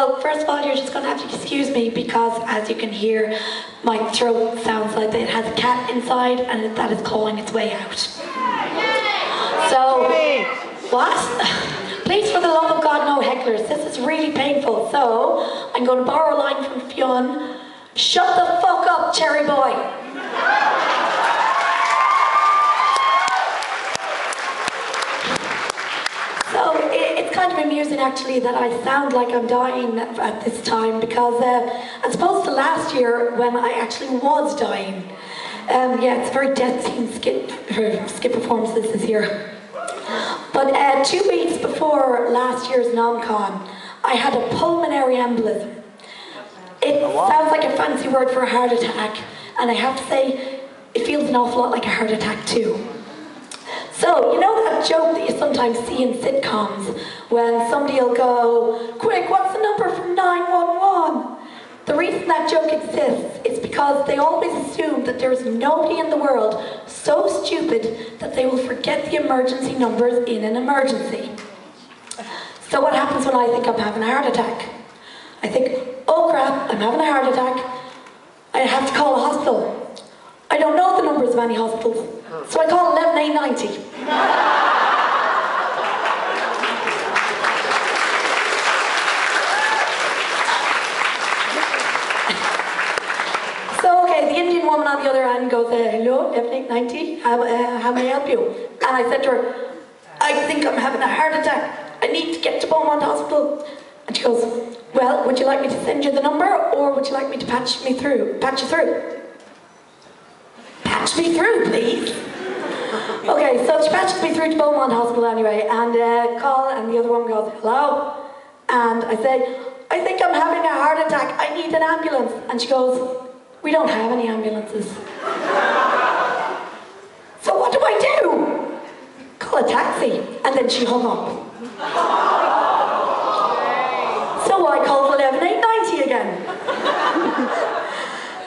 well, first of all, you're just going to have to excuse me because, as you can hear, my throat sounds like it has a cat inside and that is clawing its way out. So, what? Please, for the love of God, no hecklers. This is really painful. So, I'm going to borrow a line from Fionn. Shut the fuck up, cherry boy. So it's kind of amusing actually that I sound like I'm dying at this time because as opposed to last year when I actually was dying. Yeah, it's a very death scene skit performances this year. But 2 weeks before last year's Nom-Con, I had a pulmonary embolism. It sounds like a fancy word for a heart attack, and I have to say, it feels an awful lot like a heart attack too. So, you know that joke that you sometimes see in sitcoms when somebody will go, quick, what's the number from 911? The reason that joke exists is because they always assume that there's nobody in the world so stupid that they will forget the emergency numbers in an emergency. So what happens when I think I'm having a heart attack? I think, oh crap, I'm having a heart attack. I have to call a hospital. I don't know the numbers of any hospitals, so I call 11890. So, okay, the Indian woman on the other end goes, hello, 11890, how may I help you? And I said to her, I think I'm having a heart attack. I need to get to Beaumont Hospital. And she goes, well, would you like me to send you the number, or would you like me to patch you through? Patch me through, please. Okay, so she patches me through to Beaumont Hospital anyway, and call, and the other woman goes, hello? And I say, I think I'm having a heart attack, I need an ambulance. And she goes, we don't have any ambulances. So what do I do? Call a taxi. And then she hung up. So I called 11890 again.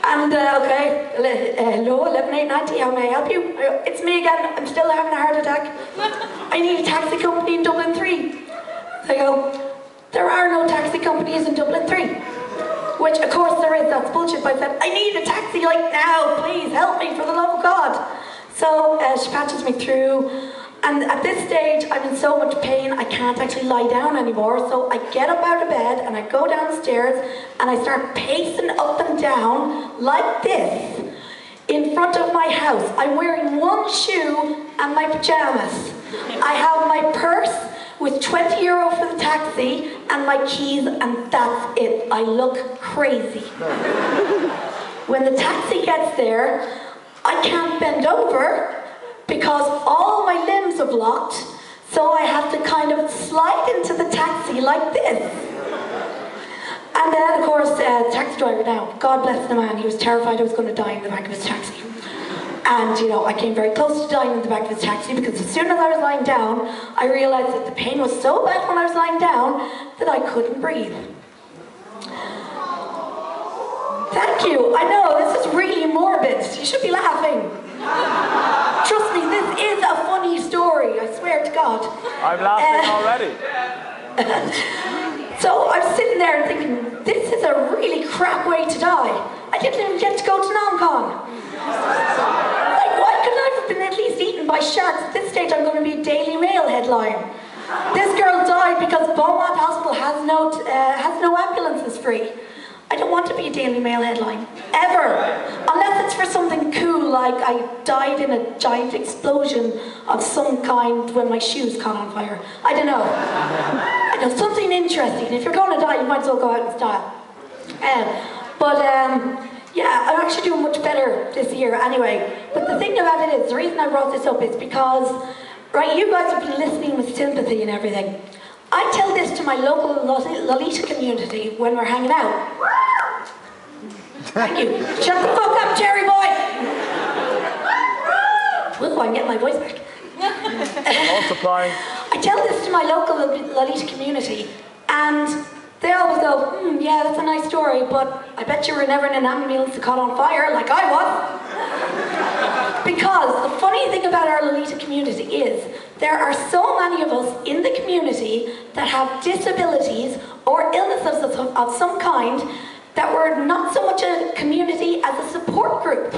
And okay, hello, 11890, how may I help you? It's me again, I'm still having a heart attack. I need a taxi company in Dublin 3. They go, there are no taxi companies in Dublin 3. Which of course there is, that's bullshit, but I said, I need a taxi like now, please help me for the love of God. So she patches me through, and at this stage I'm in so much pain I can't actually lie down anymore, so I get up out of bed and I go downstairs and I start pacing up and down like this in front of my house. I'm wearing one shoe and my pajamas. I have my purse with €20 for the taxi and my keys, and that's it. I look crazy. When the taxi gets there, I can't bend over because all my limbs are blocked, so I have to kind of slide into the taxi like this. And then, of course, the taxi driver now, God bless the man, he was terrified I was going to die in the back of his taxi. And, you know, I came very close to dying in the back of his taxi because as soon as I was lying down, I realized that the pain was so bad when I was lying down that I couldn't breathe. Thank you. I know, this is really morbid. You should be laughing. Trust me, this is a funny story, I swear to God. I'm laughing already. So I'm sitting there and thinking, this is a really crap way to die. I didn't even get to go to Nom-Con. Like, why couldn't I have been at least eaten by sharks? At this stage, I'm going to be a Daily Mail headline. This girl died because Beaumont Hospital has no ambulances free. I don't want to be a Daily Mail headline, ever. Unless it's for something cool, like I died in a giant explosion of some kind when my shoes caught on fire. I don't know. I know, something interesting. If you're going to die, you might as well go out in style. Yeah, I'm actually doing much better this year anyway. But the thing about it is, the reason I brought this up is because, right, you guys have been listening with sympathy and everything. I tell this to my local Lolita community when we're hanging out. Thank you. Shut the fuck up, cherry boy! Ooh, I'm getting my voice back. Multiplying. I tell this to my local Lolita community, and they always go, yeah, that's a nice story, but I bet you were never in an ambulance that caught on fire like I was. Because the funny thing about our Lolita community is there are so many of us in the community that have disabilities or illnesses of some kind that we're not so much a community as a support group.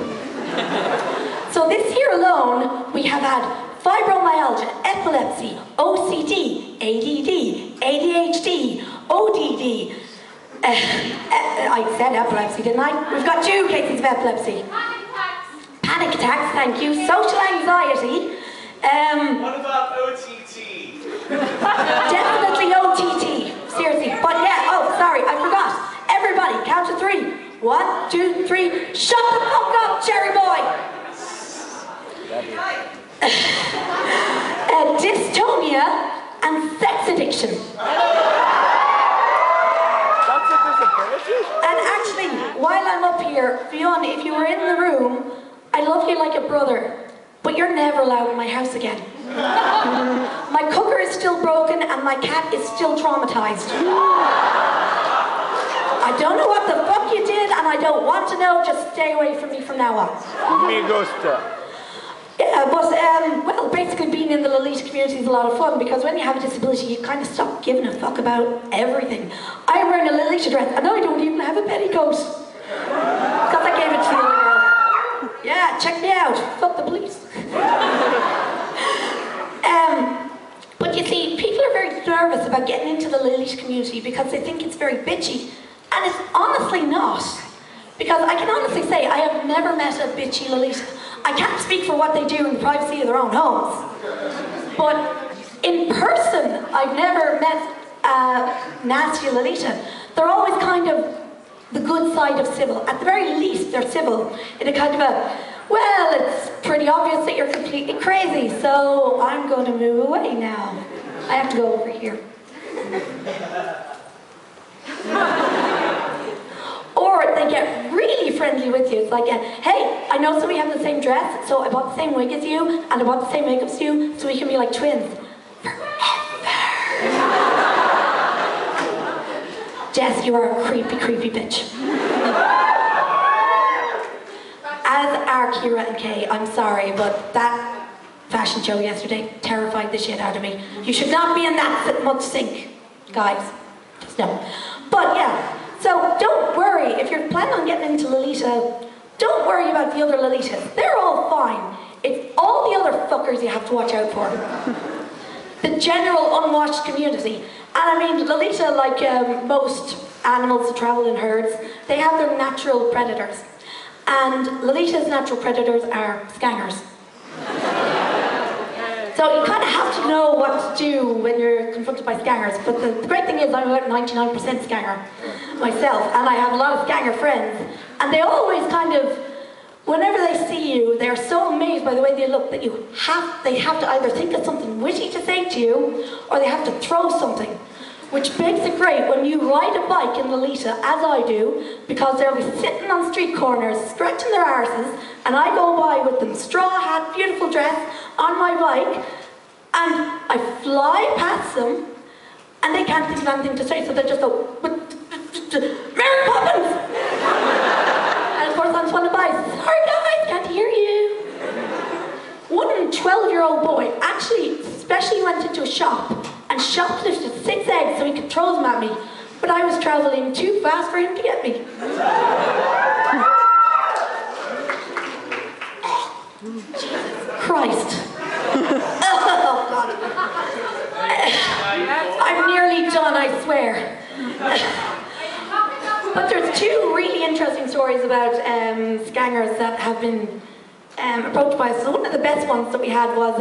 So this year alone, we have had fibromyalgia, epilepsy, OCD, ADD, ADHD, ODD. I said epilepsy, didn't I? We've got 2 cases of epilepsy. Panic attacks, thank you. Social anxiety. What about OTT? Definitely OTT. Seriously. But yeah, oh, sorry, I forgot. Everybody, count to 3. 1, 2, 3. Shut the fuck up, cherry boy! Dystonia and sex addiction. That's a disability? And actually, while I'm up here, Fiona, if you were in the room, I love you like a brother, but you're never allowed in my house again. My cooker is still broken and my cat is still traumatized. I don't know what the fuck you did and I don't want to know, just stay away from me from now on. Me gusta. Yeah, but, well, basically being in the Lolita community is a lot of fun because when you have a disability, you kind of stop giving a fuck about everything. I'm wearing a Lolita dress and I don't even have a petticoat. Because I gave it to the other girl. Yeah, check me out. Fuck the police. But you see, people are very nervous about getting into the Lolita community because they think it's very bitchy. And it's honestly not. Because I can honestly say I have never met a bitchy Lolita. I can't speak for what they do in the privacy of their own homes. But in person, I've never met a nasty Lolita. They're always kind of the good side of civil. At the very least, they're civil in a kind of a, well, it's pretty obvious that you're completely crazy, so I'm going to move away now. I have to go over here. Or they get really friendly with you. It's like, hey, I know somebody has the same dress, so I bought the same wig as you, and I bought the same makeup as you, so we can be like twins. Forever. Jess, you are a creepy, creepy bitch. As are Kira and Kay, I'm sorry, but that fashion show yesterday terrified the shit out of me. You should not be in that much sync, guys. Just no. But yeah. So don't worry, if you're planning on getting into Lolita, don't worry about the other Lolitas. They're all fine. It's all the other fuckers you have to watch out for. The general unwashed community. And I mean, Lolita, like most animals that travel in herds, they have their natural predators. And Lolita's natural predators are scangers. So you kind of have to know what to do when you're confronted by scangers. But the great thing is I'm about 99% scanger myself, and I have a lot of scanger friends. And they always kind of, whenever they see you, they're so amazed by the way they look that they have to either think of something witty to say to you, or they have to throw something. Which makes it great when you ride a bike in Lolita, as I do, because they'll be sitting on street corners, scratching their arses, and I go by with them, straw hat, beautiful dress, on my bike, and I fly past them, and they can't think of anything to say, so they just go, Mary Poppins! And of course I'm trying to buy, sorry guys, can't hear you. One 12-year-old boy actually specially went into a shop and shoplifted 6 eggs so he could throw them at me, but I was travelling too fast for him to get me. Jesus Christ. Oh, God. I'm nearly done, I swear. But there's 2 really interesting stories about scangers that have been approached by us. So one of the best ones that we had was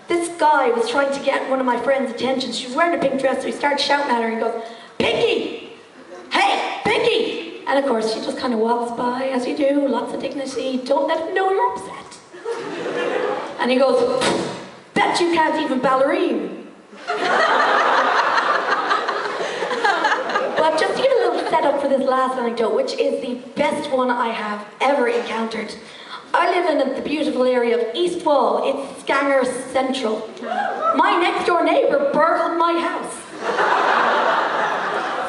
this guy was trying to get one of my friend's attention. She was wearing a pink dress, so he started shouting at her and he goes, Pinky! Hey, Pinky! And of course, she just kind of walks by, as you do, lots of dignity. Don't let him know you're upset. And he goes, bet you can't even ballerine. But just to give a little setup for this last anecdote, which is the best one I have ever encountered. I live in the beautiful area of East Wall. It's Scanger Central. My next door neighbour burgled my house.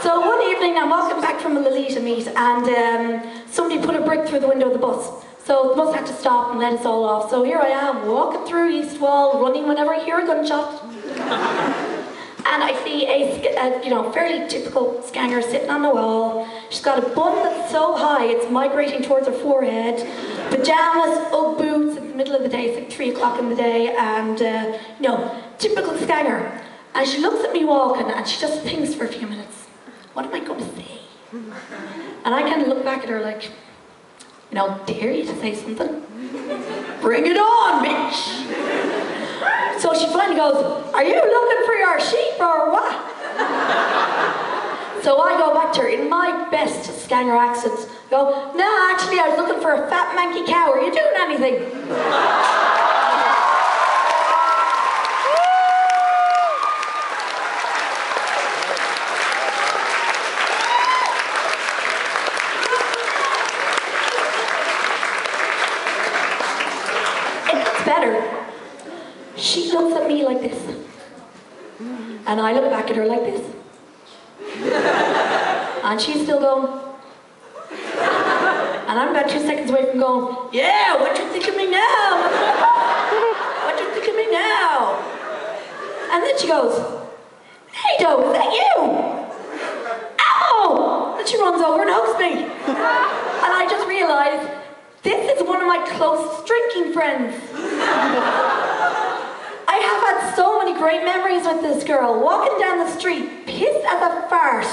So one evening I'm walking back from a Lolita meet and somebody put a brick through the window of the bus. So the bus had to stop and let us all off. So here I am, walking through East Wall, running whenever I hear a gunshot. And I see a fairly typical scanger sitting on the wall. She's got a bun that's so high, it's migrating towards her forehead. Pajamas, Ugg boots in the middle of the day, it's like 3 o'clock in the day, and, typical scanger. And she looks at me walking, and she just thinks for a few minutes, what am I going to say? And I kind of look back at her like, dare you to say something? Bring it on, bitch! So she finally goes, are you looking for your sheep or what? So I go back to her in my best scanger accent. Go, no, actually I was looking for a fat manky cow. Are you doing anything? Better. She looks at me like this. And I look back at her like this. And she's still going. And I'm about 2 seconds away from going, yeah, what you think of me now? What you think of me now? And then she goes, hey, Doe, is that you? Ow! And she runs over and hugs me. And I just realized, this is one of my closest drinking friends. I have had so many great memories with this girl, walking down the street, pissed as a fart,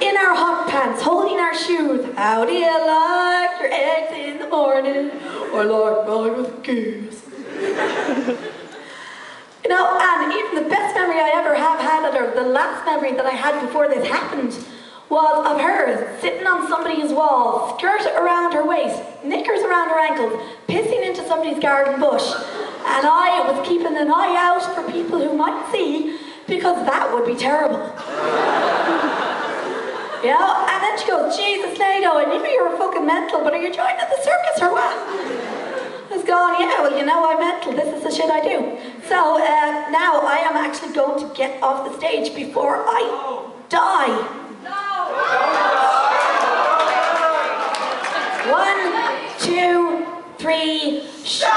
in our hot pants, holding our shoes. How do you like your eggs in the morning? I like mine with goose. And even the best memory I ever have had, or the last memory that I had before this happened, was of her sitting on somebody's wall, skirt around her waist, knickers around her ankles, pissing into somebody's garden bush. And I was keeping an eye out for people who might see, because that would be terrible. And then she goes, Jesus, Nato, I knew you were fucking mental, but are you joining the circus or what? I was going, yeah, well, I'm mental, this is the shit I do. So now I am actually going to get off the stage before I die. 1, 2, 3, shut up!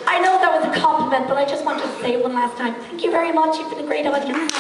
I know that was a compliment, but I just wanted to say it one last time. Thank you very much, you've been a great audience.